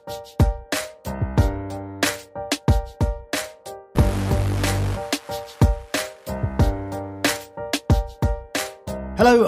Hello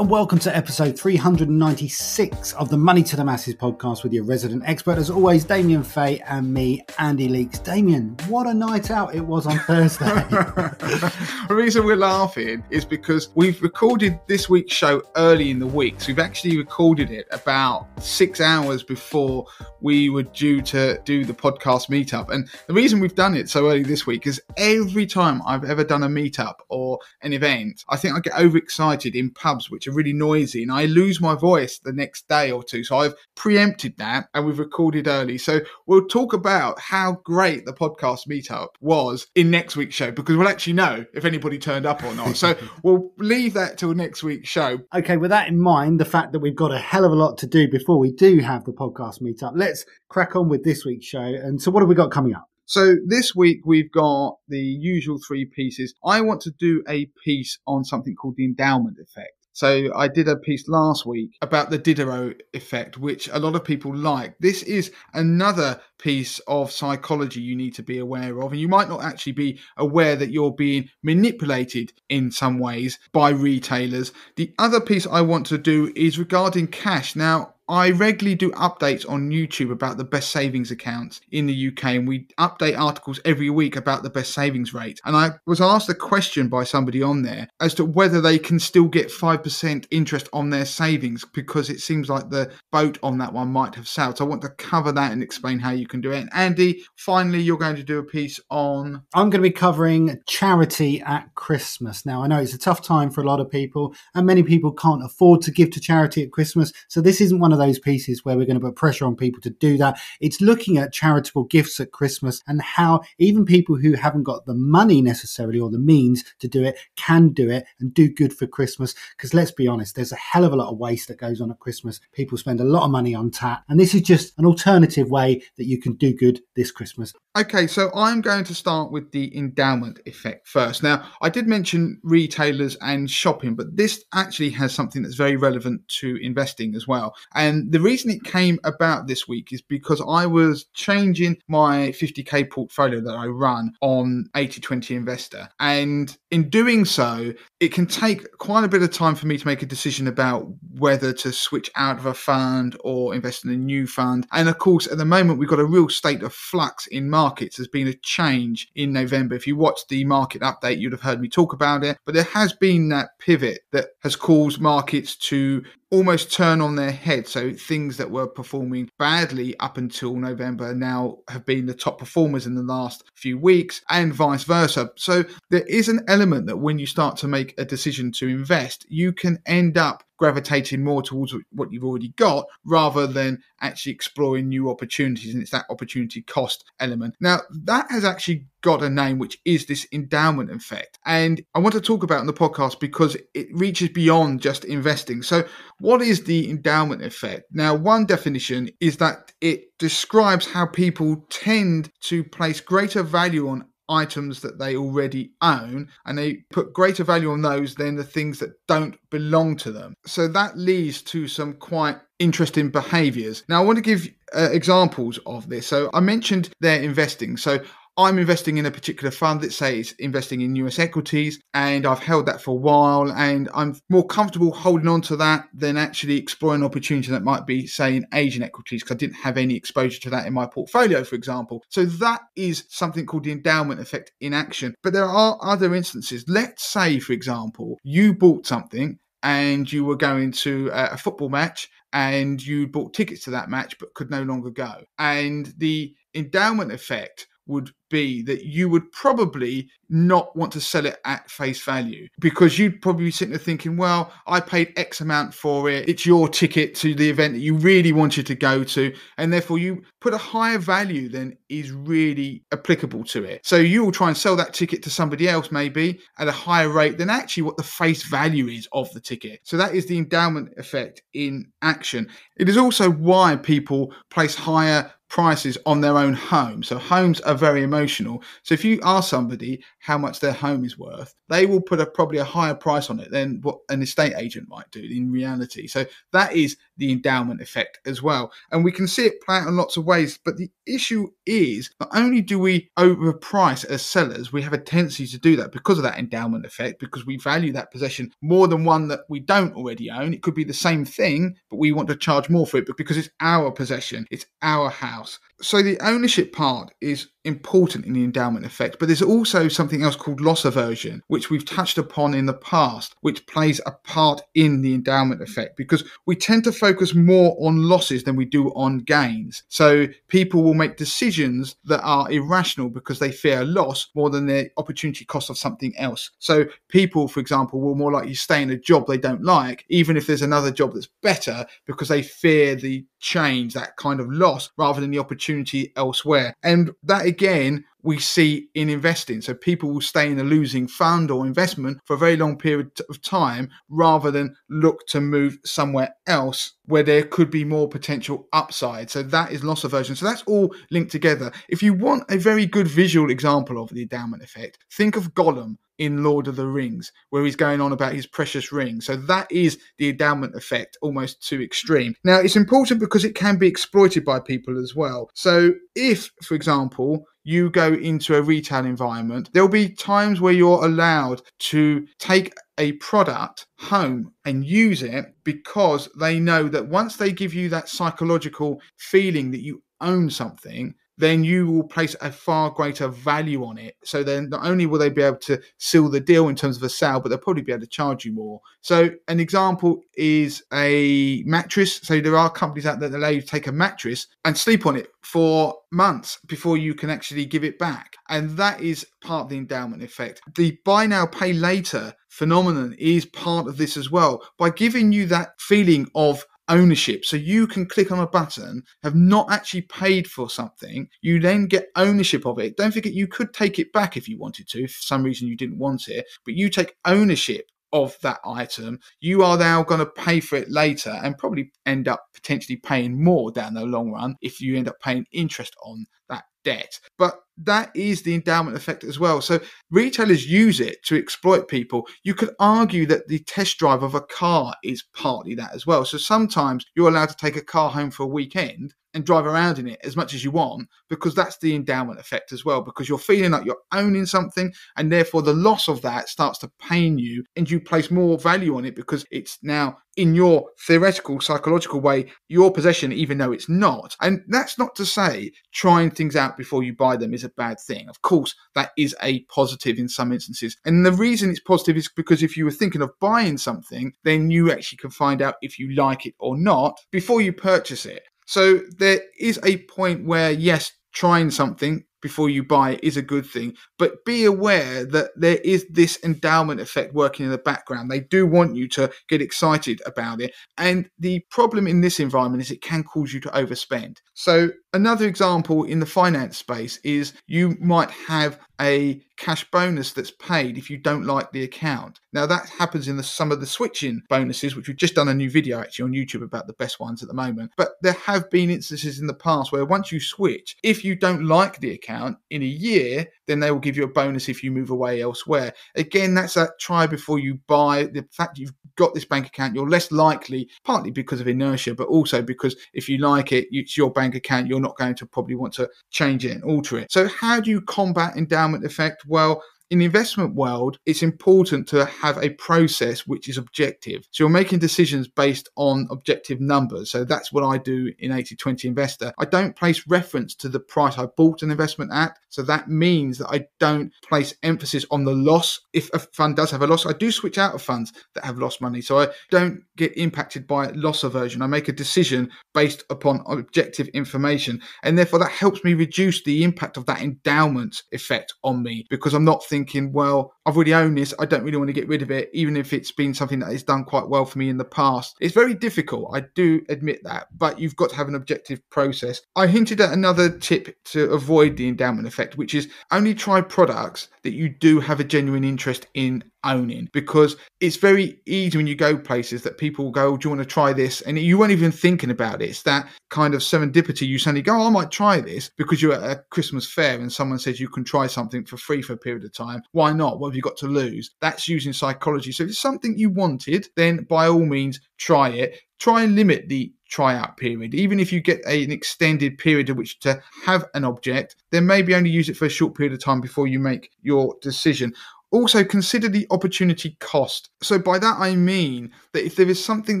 and welcome to episode 396 of the Money to the Masses podcast with your resident expert, as always, Damien Fay and me, Andy Leakes. Damien, what a night out it was on Thursday. The reason we're laughing is because we've recorded this week's show early in the week. So we've actually recorded it about 6 hours before we were due to do the podcast meetup. And the reason we've done it so early this week is every time I've ever done a meetup or an event, I think I get overexcited in pubs which are really noisy and I lose my voice the next day or two. So I've preempted that and we've recorded early. So we'll talk about how great the podcast meetup was in next week's show, because we'll actually know if anybody turned up or not. So we'll leave that till next week's show. Okay, with that in mind, the fact that we've got a hell of a lot to do before we do have the podcast meetup, let's crack on with this week's show. And so what have we got coming up? So this week we've got the usual three pieces. I want to do a piece on something called the endowment effect. So I did a piece last week about the Diderot effect, which a lot of people like. This is another piece of psychology you need to be aware of. And you might not actually be aware that you're being manipulated in some ways by retailers. The other piece I want to do is regarding cash. Now, I regularly do updates on YouTube about the best savings accounts in the UK, and we update articles every week about the best savings rate. And I was asked a question by somebody on there as to whether they can still get 5% interest on their savings, because it seems like the boat on that one might have sailed. So I want to cover that and explain how you can do it. And Andy, finally, you're going to do a piece on... I'm going to be covering charity at Christmas. Now, I know it's a tough time for a lot of people, and many people can't afford to give to charity at Christmas. So this isn't one of those pieces where we're going to put pressure on people to do that. It's looking at charitable gifts at Christmas and how even people who haven't got the money necessarily or the means to do it can do it and do good for Christmas. Because let's be honest, there's a hell of a lot of waste that goes on at Christmas. People spend a lot of money on tat, and this is just an alternative way that you can do good this Christmas. Okay, so I'm going to start with the endowment effect first. Now, I did mention retailers and shopping, but this actually has something that's very relevant to investing as well. And the reason it came about this week is because I was changing my 50k portfolio that I run on 80/20 Investor. And in doing so, it can take quite a bit of time for me to make a decision about whether to switch out of a fund or invest in a new fund. And of course, at the moment, we've got a real state of flux in markets. There's been a change in November. If you watched the market update, you'd have heard me talk about it. But there has been that pivot that has caused markets to almost turn on their head. So things that were performing badly up until November now have been the top performers in the last few weeks, and vice versa. So there is an element that when you start to make a decision to invest, you can end up gravitating more towards what you've already got rather than actually exploring new opportunities. And it's that opportunity cost element. Now, that has actually got a name, which is this endowment effect. And I want to talk about it on the podcast because it reaches beyond just investing. So what is the endowment effect? Now, one definition is that it describes how people tend to place greater value on items that they already own, and they put greater value on those than the things that don't belong to them. So that leads to some quite interesting behaviors. Now, I want to give examples of this. So I mentioned their investing. So I'm investing in a particular fund that says investing in US equities, and I've held that for a while, and I'm more comfortable holding on to that than actually exploring an opportunity that might be, say, in Asian equities, because I didn't have any exposure to that in my portfolio, for example. So that is something called the endowment effect in action. But there are other instances. Let's say, for example, you bought something and you were going to a football match and you bought tickets to that match but could no longer go. And the endowment effect would be that you would probably not want to sell it at face value, because you'd probably be sitting there thinking, well, I paid X amount for it. It's your ticket to the event that you really wanted to go to. And therefore you put a higher value than is really applicable to it. So you will try and sell that ticket to somebody else, maybe at a higher rate than actually what the face value is of the ticket. So that is the endowment effect in action. It is also why people place higher prices on their own home. So homes are very emotional. So if you ask somebody, how much their home is worth, they will put probably a higher price on it than what an estate agent might do in reality. So that is the endowment effect as well. And we can see it play out in lots of ways. But the issue is, not only do we overprice as sellers, we have a tendency to do that because of that endowment effect, because we value that possession more than one that we don't already own. It could be the same thing, but we want to charge more for it because it's our possession, it's our house. So the ownership part is important in the endowment effect, but there's also something else called loss aversion, which we've touched upon in the past, which plays a part in the endowment effect because we tend to focus more on losses than we do on gains. So people will make decisions that are irrational because they fear loss more than the opportunity cost of something else. So people, for example, will more likely stay in a job they don't like, even if there's another job that's better, because they fear the change, that kind of loss, rather than the opportunity elsewhere. And that again we see in investing. So people will stay in a losing fund or investment for a very long period of time rather than look to move somewhere else where there could be more potential upside. So that is loss aversion. So that's all linked together. If you want a very good visual example of the endowment effect, think of Gollum in Lord of the Rings, where he's going on about his precious ring. So that is the endowment effect, almost too extreme. Now, it's important because it can be exploited by people as well. So if, for example, you go into a retail environment, there'll be times where you're allowed to take a product home and use it because they know that once they give you that psychological feeling that you own something, then you will place a far greater value on it. So then not only will they be able to seal the deal in terms of a sale, but they'll probably be able to charge you more. So an example is a mattress. So there are companies out there that allow you to take a mattress and sleep on it for months before you can actually give it back. And that is part of the endowment effect. The buy now, pay later phenomenon is part of this as well, by giving you that feeling of ownership. So you can click on a button, have not actually paid for something, you then get ownership of it. Don't forget, you could take it back if you wanted to, if for some reason you didn't want it, but you take ownership of that item. You are now going to pay for it later and probably end up potentially paying more down the long run if you end up paying interest on that debt. But that is the endowment effect as well. So retailers use it to exploit people. You could argue that the test drive of a car is partly that as well. So sometimes you're allowed to take a car home for a weekend and drive around in it as much as you want, because that's the endowment effect as well, because you're feeling like you're owning something, and therefore the loss of that starts to pain you and you place more value on it because it's now, in your theoretical psychological way, your possession, even though it's not. And that's not to say trying things out before you buy them is a bad thing. Of course, that is a positive in some instances. And the reason it's positive is because if you were thinking of buying something, then you actually can find out if you like it or not before you purchase it. So there is a point where, yes, trying something before you buy it is a good thing, but be aware that there is this endowment effect working in the background. They do want you to get excited about it. And the problem in this environment is it can cause you to overspend. So another example in the finance space is you might have a cash bonus that's paid if you don't like the account. Now that happens in some of the switching bonuses, which we've just done a new video actually on YouTube about the best ones at the moment. But there have been instances in the past where once you switch, if you don't like the account in a year, then they will give you a bonus if you move away elsewhere. Again, that's that try before you buy. The fact you've got this bank account, you're less likely, partly because of inertia, but also because if you like it, it's your bank account, you're not going to probably want to change it and alter it. So how do you combat endowment effect? Well, in the investment world, it's important to have a process which is objective. So you're making decisions based on objective numbers. So that's what I do in 80/20 Investor. I don't place reference to the price I bought an investment at. So that means that I don't place emphasis on the loss. If a fund does have a loss, I do switch out of funds that have lost money. So I don't get impacted by loss aversion. I make a decision based upon objective information. And therefore that helps me reduce the impact of that endowment effect on me, because I'm not thinking, well, I've already owned this, I don't really want to get rid of it, even if it's been something that has done quite well for me in the past. It's very difficult, I do admit that, but you've got to have an objective process. I hinted at another tip to avoid the endowment effect, which is only try products that you do have a genuine interest in owning, because it's very easy when you go places that people go, oh, do you want to try this? And you weren't even thinking about it. It's that kind of serendipity. You suddenly go, oh, I might try this because you're at a Christmas fair and someone says you can try something for free for a period of time. Why not? What have you got to lose? That's using psychology. So if it's something you wanted, then by all means, try it. Try and limit the tryout period. Even if you get an extended period in which to have an object, then maybe only use it for a short period of time before you make your decision. Also, consider the opportunity cost. So by that, I mean that if there is something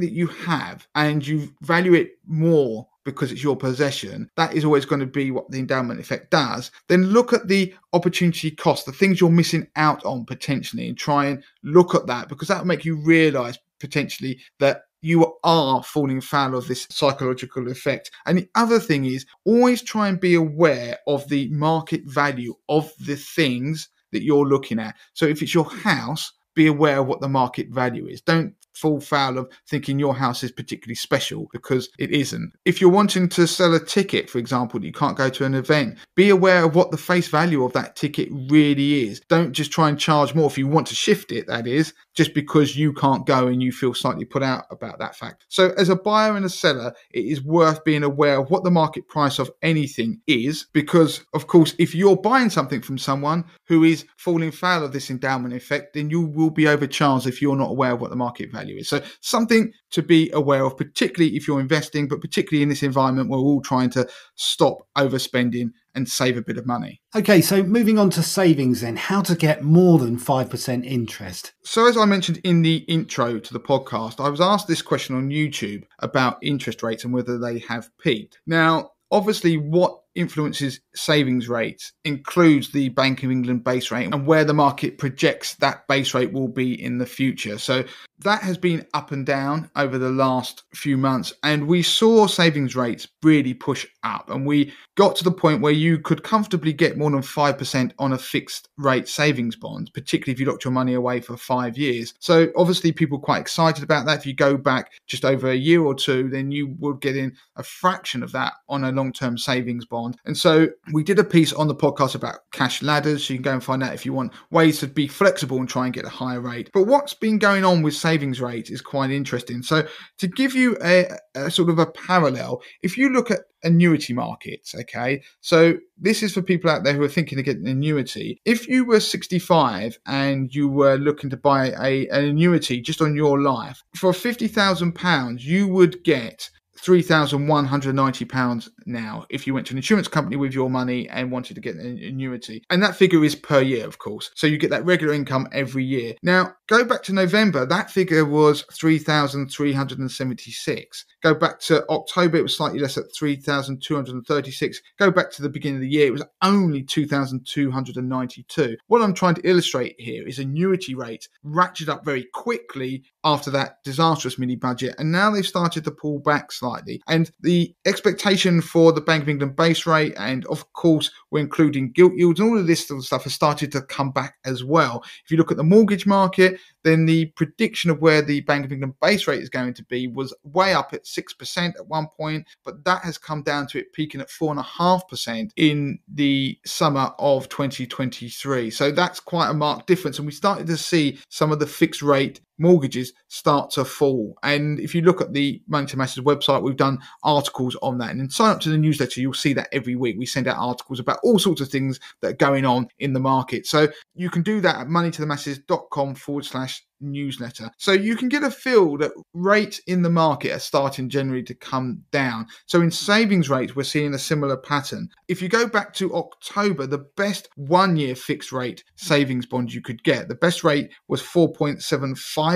that you have and you value it more because it's your possession, that is always going to be what the endowment effect does. Then look at the opportunity cost, the things you're missing out on potentially, and try and look at that, because that will make you realize potentially that you are falling foul of this psychological effect. And the other thing is, always try and be aware of the market value of the things that you're looking at. So if it's your house, be aware of what the market value is. Don't fall foul of thinking your house is particularly special, because it isn't. If you're wanting to sell a ticket, for example, that you can't go to an event, be aware of what the face value of that ticket really is. Don't just try and charge more if you want to shift it, that is, just because you can't go and you feel slightly put out about that fact. So as a buyer and a seller, it is worth being aware of what the market price of anything is, because of course, if you're buying something from someone who is falling foul of this endowment effect, then you will be overcharged if you're not aware of what the market value is. So something to be aware of, particularly if you're investing, but particularly in this environment where we're all trying to stop overspending and save a bit of money. Okay, so moving on to savings then, how to get more than 5% interest. So as I mentioned in the intro to the podcast, I was asked this question on YouTube about interest rates and whether they have peaked. Now, obviously, what influences savings rates includes the Bank of England base rate and where the market projects that base rate will be in the future. So that has been up and down over the last few months, and we saw savings rates really push up, and we got to the point where you could comfortably get more than 5% on a fixed rate savings bond, particularly if you locked your money away for 5 years. So obviously people are quite excited about that. If you go back just over a year or two, then you would get in a fraction of that on a long-term savings bond. And so we did a piece on the podcast about cash ladders. So you can go and find out if you want ways to be flexible and try and get a higher rate. But what's been going on with savings rates is quite interesting. So to give you a sort of a parallel, if you look at annuity markets, okay, so this is for people out there who are thinking of getting an annuity. If you were 65 and you were looking to buy an annuity just on your life, for £50,000, you would get £3,190 now if you went to an insurance company with your money and wanted to get an annuity. And that figure is per year, of course. So you get that regular income every year. Now, go back to November, that figure was 3,376. Go back to October, it was slightly less at 3,236. Go back to the beginning of the year, it was only 2,292. What I'm trying to illustrate here is annuity rates ratcheted up very quickly after that disastrous mini budget, and now they've started to pull back slightly. And the expectation for the Bank of England base rate, and of course we're including gilt yields, and all of this sort of stuff has started to come back as well. If you look at the mortgage market, then the prediction of where the Bank of England base rate is going to be was way up at 6% at one point, but that has come down to it peaking at 4.5% in the summer of 2023. So that's quite a marked difference, and we started to see some of the fixed rate mortgages start to fall. And if you look at the Money to Masses website, we've done articles on that, and then sign up to the newsletter, you'll see that every week we send out articles about all sorts of things that are going on in the market. So you can do that at moneytothemasses.com/newsletter. So you can get a feel that rates in the market are starting generally to come down. So in savings rates, we're seeing a similar pattern. If you go back to October, the best 1 year fixed rate savings bond you could get, the best rate was 4.75%.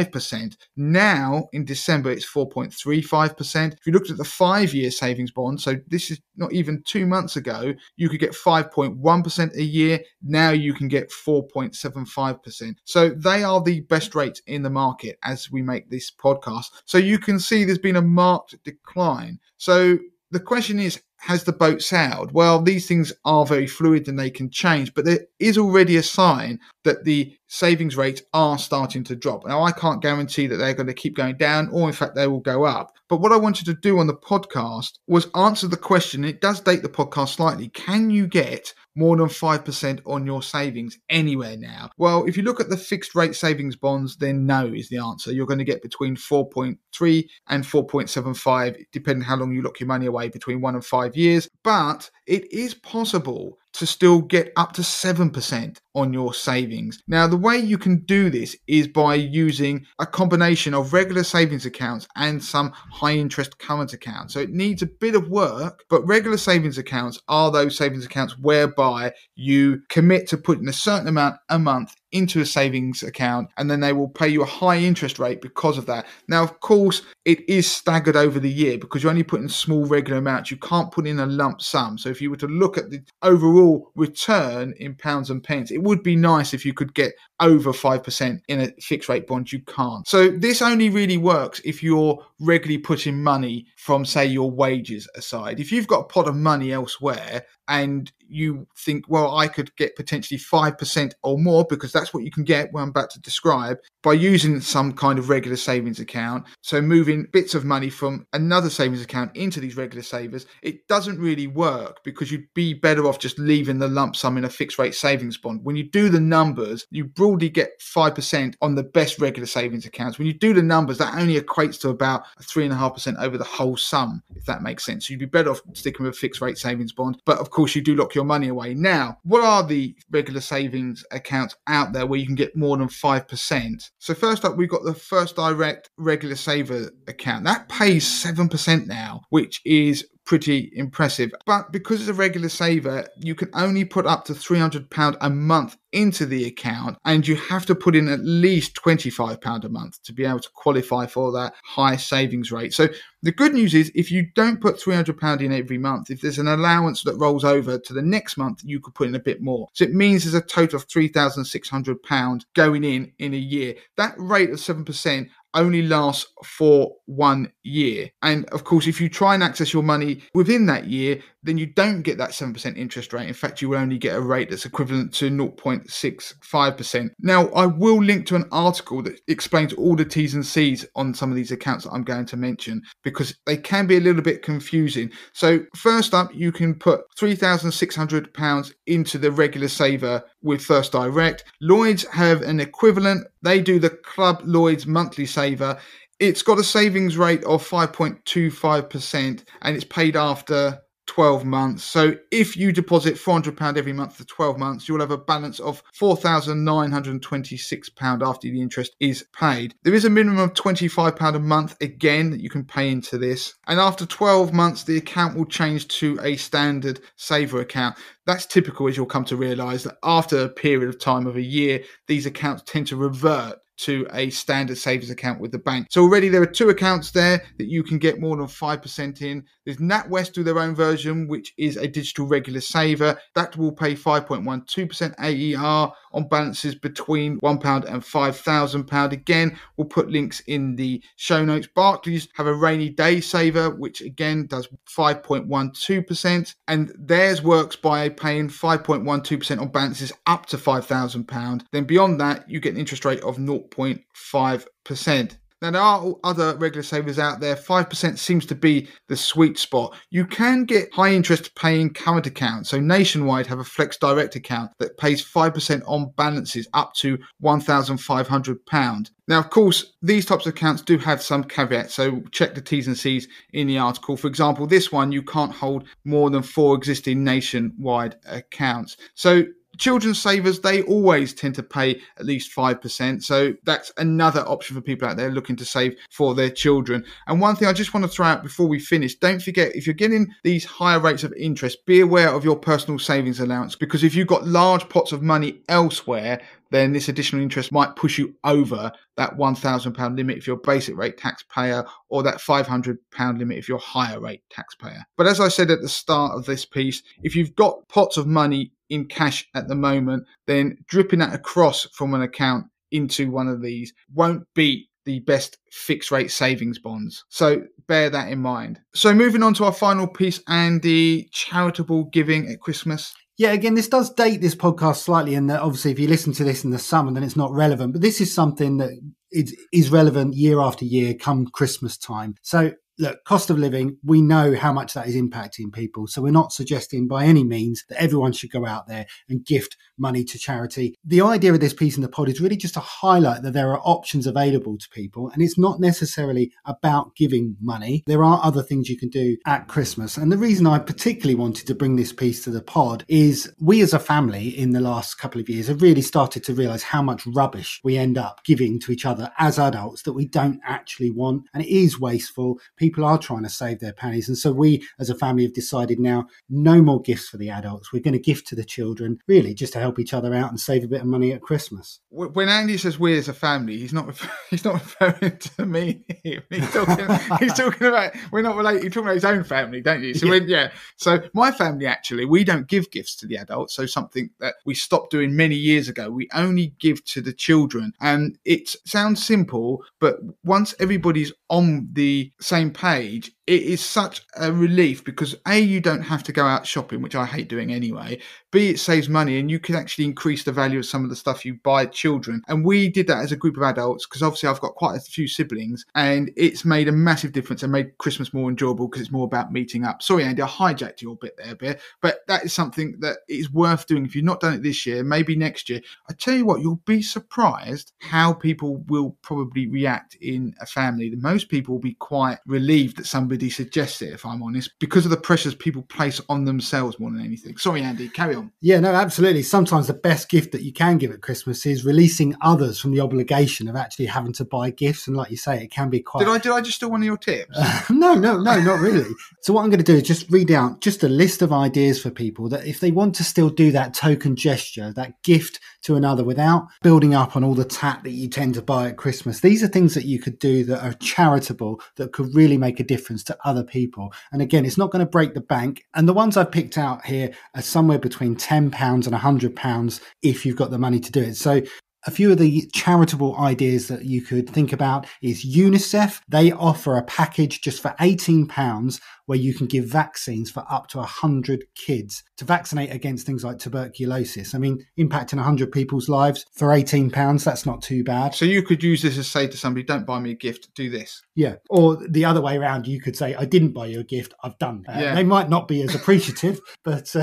Now in December, it's 4.35%. If you looked at the 5 year savings bond, so this is not even 2 months ago, you could get 5.1% a year. Now you can get 4.75%. So they are the best rates in the market as we make this podcast. So you can see there's been a marked decline. So the question is, has the boat sailed? Well, these things are very fluid and they can change, but there is already a sign that the savings rates are starting to drop. Now, I can't guarantee that they're going to keep going down, or in fact, they will go up. But what I wanted to do on the podcast was answer the question, it does date the podcast slightly, can you get more than 5% on your savings anywhere now? Well, if you look at the fixed rate savings bonds, then no is the answer. You're going to get between 4.3 and 4.75, depending how long you lock your money away, between 1 and 5 years. But it is possible to still get up to 7% on your savings. Now, the way you can do this is by using a combination of regular savings accounts and some high interest current accounts. So it needs a bit of work, but regular savings accounts are those savings accounts whereby you commit to putting a certain amount a month into a savings account, and then they will pay you a high interest rate because of that. Now, of course, it is staggered over the year because you're only putting small regular amounts. You can't put in a lump sum. So if you were to look at the overall return in pounds and pence, it would be nice if you could get over 5% in a fixed rate bond. You can't. So this only really works if you're regularly putting money from, say, your wages aside. If you've got a pot of money elsewhere and you think, well, I could get potentially 5% or more, because that's what you can get, what I'm about to describe, by using some kind of regular savings account. So moving bits of money from another savings account into these regular savers, it doesn't really work, because you'd be better off just leaving the lump sum in a fixed rate savings bond. When you do the numbers, you broadly get 5% on the best regular savings accounts. When you do the numbers, that only equates to about 3.5% over the whole sum, if that makes sense. So you'd be better off sticking with a fixed rate savings bond. But of course, you do lock your money away. Now, what are the regular savings accounts out there where you can get more than 5%? So first up, we've got the First Direct regular saver account. That pays 7% now, which is pretty impressive. But because it's a regular saver, you can only put up to £300 a month into the account, and you have to put in at least £25 a month to be able to qualify for that high savings rate. So the good news is, if you don't put £300 in every month, if there's an allowance that rolls over to the next month, you could put in a bit more. So it means there's a total of £3,600 going in a year. That rate of 7% only lasts for 1 year. And of course, if you try and access your money within that year, then you don't get that 7% interest rate. In fact, you will only get a rate that's equivalent to 0.65%. Now, I will link to an article that explains all the T's and C's on some of these accounts that I'm going to mention, because they can be a little bit confusing. So first up, you can put £3,600 into the regular saver with First Direct. Lloyds have an equivalent. They do the Club Lloyds monthly saver. It's got a savings rate of 5.25%, and it's paid after 12 months. So if you deposit £400 every month for 12 months, you'll have a balance of £4,926 after the interest is paid. There is a minimum of £25 a month, again, that you can pay into this. And after 12 months, the account will change to a standard saver account. That's typical, as you'll come to realise, that after a period of time of a year, these accounts tend to revert to a standard savings account with the bank. So already there are 2 accounts there that you can get more than 5% in. There's NatWest do their own version, which is a digital regular saver. That will pay 5.12% AER on balances between £1 and £5,000. Again, we'll put links in the show notes. Barclays have a rainy day saver, which again does 5.12%. And theirs works by paying 5.12% on balances up to £5,000. Then beyond that, you get an interest rate of 0.5%. Now, there are other regular savers out there. 5% seems to be the sweet spot. You can get high interest paying current accounts. So Nationwide have a Flex Direct account that pays 5% on balances up to £1,500. Now, of course, these types of accounts do have some caveats, so check the T's and C's in the article. For example, this one, you can't hold more than 4 existing Nationwide accounts. So children's savers, they always tend to pay at least 5%. So that's another option for people out there looking to save for their children. And one thing I just want to throw out before we finish, don't forget, if you're getting these higher rates of interest, be aware of your personal savings allowance, because if you've got large pots of money elsewhere, then this additional interest might push you over that £1,000 limit if you're a basic rate taxpayer, or that £500 limit if you're a higher rate taxpayer. But as I said at the start of this piece, if you've got pots of money in cash at the moment, then dripping that across from an account into one of these won't beat the best fixed rate savings bonds. So bear that in mind. So moving on to our final piece, Andy, charitable giving at Christmas. Yeah, again, this does date this podcast slightly in that obviously if you listen to this in the summer, then it's not relevant. But this is something that is relevant year after year come Christmas time. So look, cost of living, we know how much that is impacting people. So we're not suggesting by any means that everyone should go out there and gift money to charity. The idea of this piece in the pod is really just to highlight that there are options available to people. And it's not necessarily about giving money. There are other things you can do at Christmas. And the reason I particularly wanted to bring this piece to the pod is we as a family in the last couple of years have really started to realize how much rubbish we end up giving to each other as adults that we don't actually want. And it is wasteful. People are trying to save their pennies. And so we as a family have decided now no more gifts for the adults. We're going to gift to the children, really just to help each other out and save a bit of money at Christmas. When Andy says we as a family, he's not referring to me. He's talking about, we're not related. He's talking about his own family, don't you? So So my family, actually, we don't give gifts to the adults. So something that we stopped doing many years ago. We only give to the children. And it sounds simple, but once everybody's on the same page, it is such a relief because A, you don't have to go out shopping, which I hate doing anyway. B, it saves money and you can actually increase the value of some of the stuff you buy children. And we did that as a group of adults because obviously I've got quite a few siblings and it's made a massive difference and made Christmas more enjoyable because it's more about meeting up. Sorry, Andy, I hijacked your bit there a bit, but that is something that is worth doing. If you've not done it this year, maybe next year. I tell you what, you'll be surprised how people will probably react in a family. Most people will be quite relieved that somebody suggests it, if I'm honest, because of the pressures people place on themselves more than anything. Sorry, Andy, carry on. Yeah, no, absolutely. Sometimes the best gift that you can give at Christmas is releasing others from the obligation of actually having to buy gifts. And like you say, it can be quite... Did I just steal one of your tips? No, not really. So what I'm going to do is just read out just a list of ideas for people that if they want to still do that token gesture, that gift to another without building up on all the tat that you tend to buy at Christmas, these are things that you could do that are charitable, that could really make a difference to other people. And again, it's not going to break the bank. And the ones I've picked out here are somewhere between £10 and £100 if you've got the money to do it. So a few of the charitable ideas that you could think about is UNICEF. They offer a package just for £18 where you can give vaccines for up to 100 kids to vaccinate against things like tuberculosis. I mean, impacting 100 people's lives for £18, that's not too bad. So you could use this as say to somebody, don't buy me a gift, do this. Yeah. Or the other way around, you could say, I didn't buy you a gift, I've done. They might not be as appreciative, but...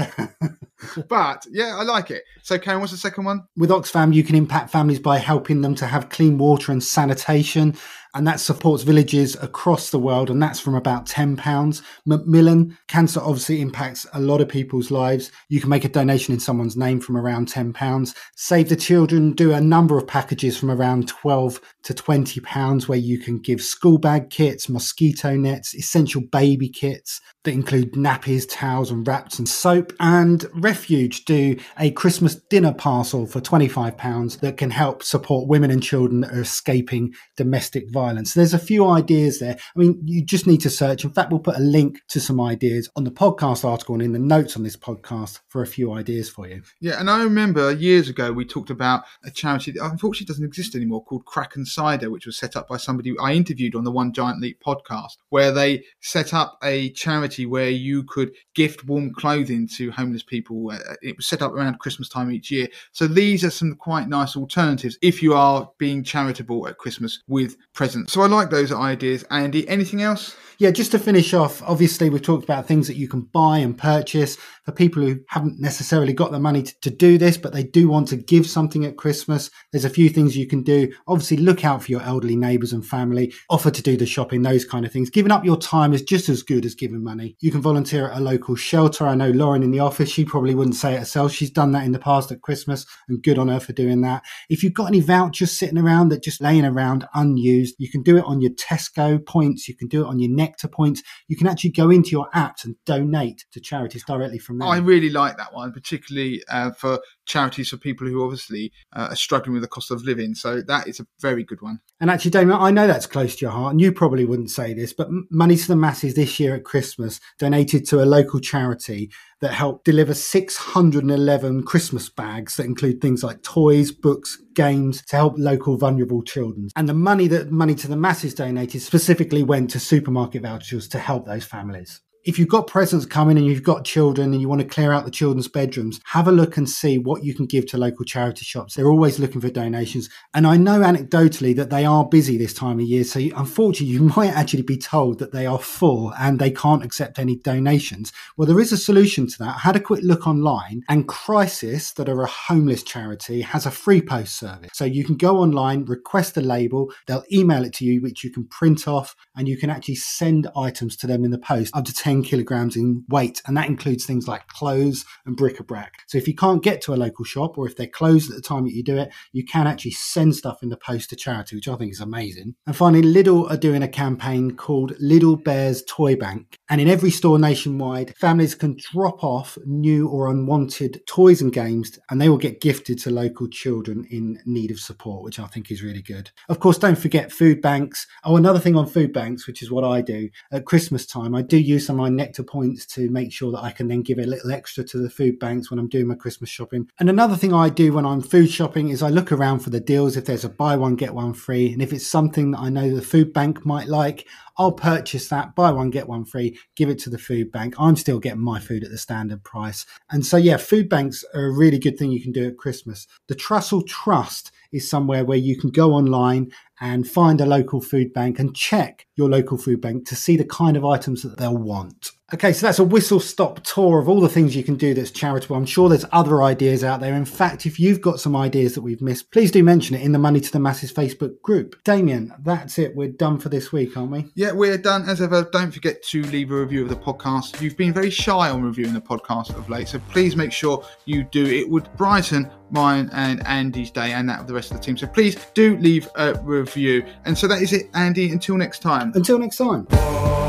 But yeah, I like it. So Karen, what's the second one? With Oxfam, you can impact families by helping them to have clean water and sanitation. And that supports villages across the world. And that's from about £10. Macmillan, cancer obviously impacts a lot of people's lives. You can make a donation in someone's name from around £10. Save the Children do a number of packages from around £12 to £20 where you can give school bag kits, mosquito nets, essential baby kits that include nappies, towels and wraps and soap. And Refuge do a Christmas dinner parcel for £25 that can help support women and children that are escaping domestic violence. There's a few ideas there. I mean, you just need to search. In fact, we'll put a link to some ideas on the podcast article and in the notes on this podcast for a few ideas for you. Yeah, and I remember years ago we talked about a charity that unfortunately doesn't exist anymore called Crack and Cider, which was set up by somebody I interviewed on the One Giant Leap podcast, where they set up a charity where you could gift warm clothing to homeless people. It was set up around Christmas time each year. So these are some quite nice alternatives if you are being charitable at Christmas with presents. So I like those ideas. Andy, anything else? Yeah, just to finish off, obviously we've talked about things that you can buy and purchase for people who haven't necessarily got the money to do this, but they do want to give something at Christmas. There's a few things you can do. Obviously, look out for your elderly neighbours and family, offer to do the shopping, those kind of things. Giving up your time is just as good as giving money. You can volunteer at a local shelter. I know Lauren in the office, she probably wouldn't say it herself. She's done that in the past at Christmas and good on her for doing that. If you've got any vouchers sitting around that just laying around unused, you can do it on your Tesco points. You can do it on your Nectar points. You can actually go into your apps and donate to charities directly from there. I really like that one, particularly for charities for people who obviously are struggling with the cost of living. So that is a very good one. And actually, Damien, I know that's close to your heart, and you probably wouldn't say this, but Money to the Masses this year at Christmas donated to a local charity that helped deliver 611 Christmas bags that include things like toys, books, games to help local vulnerable children. And the money that Money to the Masses donated specifically went to supermarket vouchers to help those families. If you've got presents coming and you've got children and you want to clear out the children's bedrooms, have a look and see what you can give to local charity shops. They're always looking for donations. And I know anecdotally that they are busy this time of year. So unfortunately, you might actually be told that they are full and they can't accept any donations. Well, there is a solution to that. I had a quick look online, and Crisis, that are a homeless charity, has a free post service. So you can go online, request a label, they'll email it to you, which you can print off, and you can actually send items to them in the post up to 10 kilograms in weight, and that includes things like clothes and bric-a-brac. So if you can't get to a local shop, or if they're closed at the time that you do it, you can actually send stuff in the post to charity, which I think is amazing. And finally, Lidl are doing a campaign called Lidl Bears Toy Bank, and in every store nationwide, families can drop off new or unwanted toys and games, and they will get gifted to local children in need of support, which I think is really good. Of course, don't forget food banks. Oh, another thing on food banks, which is what I do at Christmas time, I do use some of my Nectar points to make sure that I can then give a little extra to the food banks when I'm doing my Christmas shopping. And another thing I do when I'm food shopping is I look around for the deals. If there's a buy one, get one free, and if it's something that I know the food bank might like, I'll purchase that, buy one, get one free, give it to the food bank. I'm still getting my food at the standard price. And so, yeah, food banks are a really good thing you can do at Christmas. The Trussell Trust is somewhere where you can go online and find a local food bank and check your local food bank to see the kind of items that they'll want. Okay, so that's a whistle-stop tour of all the things you can do that's charitable. I'm sure there's other ideas out there. In fact, if you've got some ideas that we've missed, please do mention it in the Money to the Masses Facebook group. Damien, that's it. We're done for this week, aren't we? Yeah, we're done. As ever, don't forget to leave a review of the podcast. You've been very shy on reviewing the podcast of late, so please make sure you do. It would brighten mine and Andy's day and that of the rest of the team. So please do leave a review. And so that is it, Andy. Until next time. Until next time.